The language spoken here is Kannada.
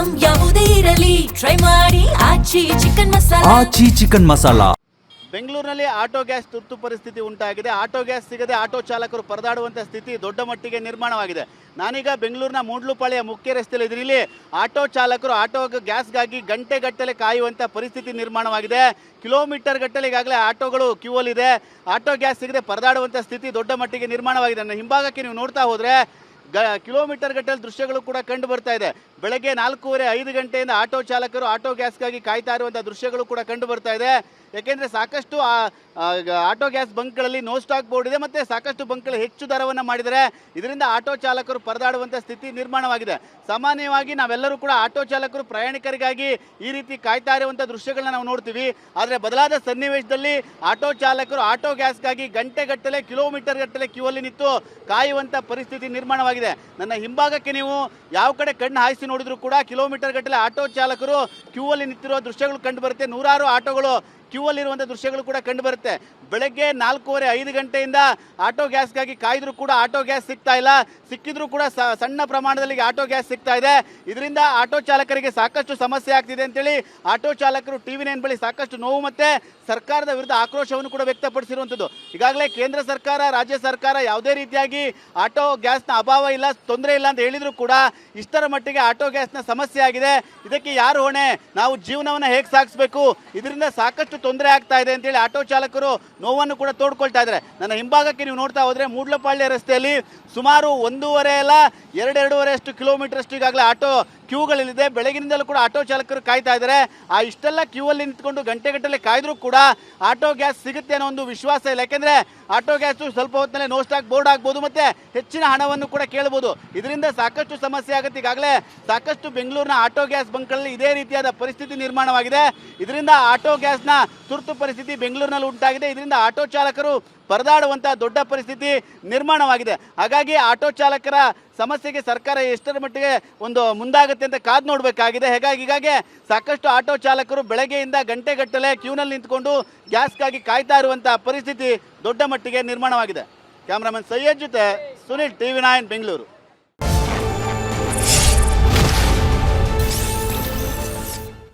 ಐಟಂ ಯಾವುದೇ ಇರಲಿ ಟ್ರೈ ಮಾಡಿ ಆಚಿ ಚಿಕನ್ ಮಸಾಲಾ. ಬೆಂಗಳೂರಿನಲ್ಲಿ ಆಟೋ ಗ್ಯಾಸ್ ತುರ್ತು ಪರಿಸ್ಥಿತಿ ಉಂಟಾಗಿದೆ. ಆಟೋ ಗ್ಯಾಸ್ ಸಿಗದೆ ಆಟೋ ಚಾಲಕರು ಪರದಾಡುವಂಥ ಸ್ಥಿತಿ ದೊಡ್ಡ ಮಟ್ಟಿಗೆ ನಿರ್ಮಾಣವಾಗಿದೆ. ನಾನೀಗ ಬೆಂಗಳೂರಿನ ಮೂಡ್ಲುಪಾಳ್ಯ ಮುಖ್ಯ ರಸ್ತೆಯಲ್ಲಿ ಇದ್ದೀನಿ. ಇಲ್ಲಿ ಆಟೋ ಚಾಲಕರು ಆಟೋ ಗ್ಯಾಸ್ಗಾಗಿ ಗಂಟೆಗಟ್ಟಲೆ ಕಾಯುವಂಥ ಪರಿಸ್ಥಿತಿ ನಿರ್ಮಾಣವಾಗಿದೆ. ಕಿಲೋಮೀಟರ್ ಗಟ್ಟಲೆ ಈಗಾಗಲೇ ಆಟೋಗಳು ಕ್ಯೂ ಅಲ್ಲಿದೆ. ಆಟೋ ಗ್ಯಾಸ್ ಸಿಗದೆ ಪರದಾಡುವಂಥ ಸ್ಥಿತಿ ದೊಡ್ಡ ಮಟ್ಟಿಗೆ ನಿರ್ಮಾಣವಾಗಿದೆ. ನನ್ನ ಹಿಂಭಾಗಕ್ಕೆ ನೀವು ನೋಡ್ತಾ ಹೋದರೆ ಕಿಲೋಮೀಟರ್ ಗಟ್ಟಲೆ ದೃಶ್ಯಗಳು ಕೂಡ ಕಂಡು ಬರ್ತಾ ಇದೆ. ಬೆಳಗ್ಗೆ 4:30-5 ಗಂಟೆಯಿಂದ ಆಟೋ ಚಾಲಕರು ಆಟೋ ಗ್ಯಾಸ್ಗಾಗಿ ಕಾಯ್ತಾ ಇರುವಂಥ ದೃಶ್ಯಗಳು ಕೂಡ ಕಂಡು ಬರ್ತಾ ಇದೆ. ಯಾಕೆಂದರೆ ಸಾಕಷ್ಟು ಆಟೋ ಗ್ಯಾಸ್ ಬಂಕ್ಗಳಲ್ಲಿ ನೋ ಸ್ಟಾಕ್ ಬೋರ್ಡ್ ಇದೆ ಮತ್ತು ಸಾಕಷ್ಟು ಬಂಕ್ಗಳು ಹೆಚ್ಚು ದರವನ್ನು ಮಾಡಿದರೆ ಇದರಿಂದ ಆಟೋ ಚಾಲಕರು ಪರದಾಡುವಂಥ ಸ್ಥಿತಿ ನಿರ್ಮಾಣವಾಗಿದೆ. ಸಾಮಾನ್ಯವಾಗಿ ನಾವೆಲ್ಲರೂ ಕೂಡ ಆಟೋ ಚಾಲಕರು ಪ್ರಯಾಣಿಕರಿಗಾಗಿ ಈ ರೀತಿ ಕಾಯ್ತಾ ಇರುವಂಥ ದೃಶ್ಯಗಳನ್ನ ನಾವು ನೋಡ್ತೀವಿ. ಆದರೆ ಬದಲಾದ ಸನ್ನಿವೇಶದಲ್ಲಿ ಆಟೋ ಚಾಲಕರು ಆಟೋ ಗ್ಯಾಸ್ಗಾಗಿ ಗಂಟೆಗಟ್ಟಲೆ ಕಿಲೋಮೀಟರ್ ಗಟ್ಟಲೆ ಕ್ಯೂ ಅಲ್ಲಿ ನಿಂತು ಕಾಯುವಂಥ ಪರಿಸ್ಥಿತಿ ನಿರ್ಮಾಣವಾಗಿದೆ. ನನ್ನ ಹಿಂಭಾಗಕ್ಕೆ ನೀವು ಯಾವ ಕಡೆ ಕಣ್ಣು ಹಾಯಿಸಿ ನೋಡಿದ್ರು ಕೂಡ ಕಿಲೋಮೀಟರ್ ಗಟ್ಟಲೆ ಆಟೋ ಚಾಲಕರು ಕ್ಯೂ ಅಲ್ಲಿ ನಿಂತಿರುವ ದೃಶ್ಯಗಳು ಕಂಡು ಬರುತ್ತೆ. ನೂರಾರು ಆಟೋಗಳು ಕ್ಯೂ ಅಲ್ಲಿರುವಂಥ ದೃಶ್ಯಗಳು ಕೂಡ ಕಂಡು ಬರುತ್ತೆ. ಬೆಳಗ್ಗೆ 4:30-5 ಗಂಟೆಯಿಂದ ಆಟೋ ಗ್ಯಾಸ್ಗಾಗಿ ಕಾಯ್ದರೂ ಕೂಡ ಆಟೋ ಗ್ಯಾಸ್ ಸಿಗ್ತಾ ಇಲ್ಲ. ಸಿಕ್ಕಿದ್ರೂ ಕೂಡ ಸಣ್ಣ ಪ್ರಮಾಣದಲ್ಲಿ ಆಟೋ ಗ್ಯಾಸ್ ಸಿಗ್ತಾ ಇದೆ. ಇದರಿಂದ ಆಟೋ ಚಾಲಕರಿಗೆ ಸಾಕಷ್ಟು ಸಮಸ್ಯೆ ಆಗ್ತಿದೆ ಅಂತೇಳಿ ಆಟೋ ಚಾಲಕರು TV9 ಬಳಿ ಸಾಕಷ್ಟು ನೋವು ಮತ್ತು ಸರ್ಕಾರದ ವಿರುದ್ಧ ಆಕ್ರೋಶವನ್ನು ಕೂಡ ವ್ಯಕ್ತಪಡಿಸಿರುವಂಥದ್ದು. ಈಗಾಗಲೇ ಕೇಂದ್ರ ಸರ್ಕಾರ, ರಾಜ್ಯ ಸರ್ಕಾರ ಯಾವುದೇ ರೀತಿಯಾಗಿ ಆಟೋ ಗ್ಯಾಸ್ನ ಅಭಾವ ಇಲ್ಲ, ತೊಂದರೆ ಇಲ್ಲ ಅಂತ ಹೇಳಿದರೂ ಕೂಡ ಇಷ್ಟರ ಮಟ್ಟಿಗೆ ಆಟೋ ಗ್ಯಾಸ್ನ ಸಮಸ್ಯೆ ಆಗಿದೆ. ಇದಕ್ಕೆ ಯಾರು ಹೊಣೆ? ನಾವು ಜೀವನವನ್ನು ಹೇಗೆ ಸಾಗಿಸಬೇಕು? ಇದರಿಂದ ಸಾಕಷ್ಟು ತೊಂದರೆ ಆಗ್ತಾ ಇದೆ ಅಂತೇಳಿ ಆಟೋ ಚಾಲಕರು ನೋವನ್ನು ಕೂಡ ತೋಡ್ಕೊಳ್ತಾ ಇದ್ದಾರೆ. ನನ್ನ ಹಿಂಭಾಗಕ್ಕೆ ನೀವು ನೋಡ್ತಾ ಹೋದರೆ ಮೂಡ್ಲಪಾಳ್ಯ ರಸ್ತೆಯಲ್ಲಿ ಸುಮಾರು 1.5 ಅಲ್ಲ 2.5 ಕಿಲೋಮೀಟರ್ ಅಷ್ಟು ಈಗಾಗಲೇ ಆಟೋ ಕ್ಯೂಗಳಿದೆ. ಬೆಳಗಿನಿಂದಲೂ ಕೂಡ ಆಟೋ ಚಾಲಕರು ಕಾಯ್ತಾ ಇದ್ದಾರೆ. ಇಷ್ಟೆಲ್ಲ ಕ್ಯೂ ಅಲ್ಲಿ ನಿಂತ್ಕೊಂಡು ಗಂಟೆಗಟ್ಟಲೆ ಕಾಯ್ದರೂ ಕೂಡ ಆಟೋ ಗ್ಯಾಸ್ ಸಿಗುತ್ತೆ ಅನ್ನೋ ಒಂದು ವಿಶ್ವಾಸ ಇಲ್ಲ. ಯಾಕೆಂದರೆ ಆಟೋ ಗ್ಯಾಸು ಸ್ವಲ್ಪ ಹೊತ್ತಿನಲ್ಲಿ ನೋ ಸ್ಟಾಕ್ ಬೋರ್ಡ್ ಆಗ್ಬೋದು ಮತ್ತು ಹೆಚ್ಚಿನ ಹಣವನ್ನು ಕೂಡ ಕೇಳ್ಬೋದು. ಇದರಿಂದ ಸಾಕಷ್ಟು ಸಮಸ್ಯೆ ಆಗುತ್ತೆ. ಈಗಾಗಲೇ ಸಾಕಷ್ಟು ಬೆಂಗಳೂರಿನ ಆಟೋ ಗ್ಯಾಸ್ ಬಂಕ್ಗಳಲ್ಲಿ ಇದೇ ರೀತಿಯಾದ ಪರಿಸ್ಥಿತಿ ನಿರ್ಮಾಣವಾಗಿದೆ. ಇದರಿಂದ ಆಟೋ ಗ್ಯಾಸ್ನ ತುರ್ತು ಪರಿಸ್ಥಿತಿ ಬೆಂಗಳೂರಿನಲ್ಲಿ ಉಂಟಾಗಿದೆ. ಇದರಿಂದ ಆಟೋ ಚಾಲಕರು ಪರದಾಡುವಂಥ ದೊಡ್ಡ ಪರಿಸ್ಥಿತಿ ನಿರ್ಮಾಣವಾಗಿದೆ. ಹಾಗಾಗಿ ಆಟೋ ಚಾಲಕರ ಸಮಸ್ಯೆಗೆ ಸರ್ಕಾರ ಎಷ್ಟರ ಮಟ್ಟಿಗೆ ಒಂದು ಮುಂದಾಗುತ್ತೆ ಅಂತ ಕಾದು ನೋಡಬೇಕಾಗಿದೆ. ಹೀಗಾಗಿ ಸಾಕಷ್ಟು ಆಟೋ ಚಾಲಕರು ಬೆಳಗ್ಗೆಯಿಂದ ಗಂಟೆಗಟ್ಟಲೆ ಕ್ಯೂನಲ್ಲಿ ನಿಂತ್ಕೊಂಡು ಗ್ಯಾಸ್ಗಾಗಿ ಕಾಯ್ತಾ ಇರುವಂಥ ಪರಿಸ್ಥಿತಿ ದೊಡ್ಡ ಮಟ್ಟಿಗೆ ನಿರ್ಮಾಣವಾಗಿದೆ. ಕ್ಯಾಮ್ರಾಮನ್ ಸೈಯದ್ ಜೊತೆ ಸುನಿಲ್, TV9 ಬೆಂಗಳೂರು.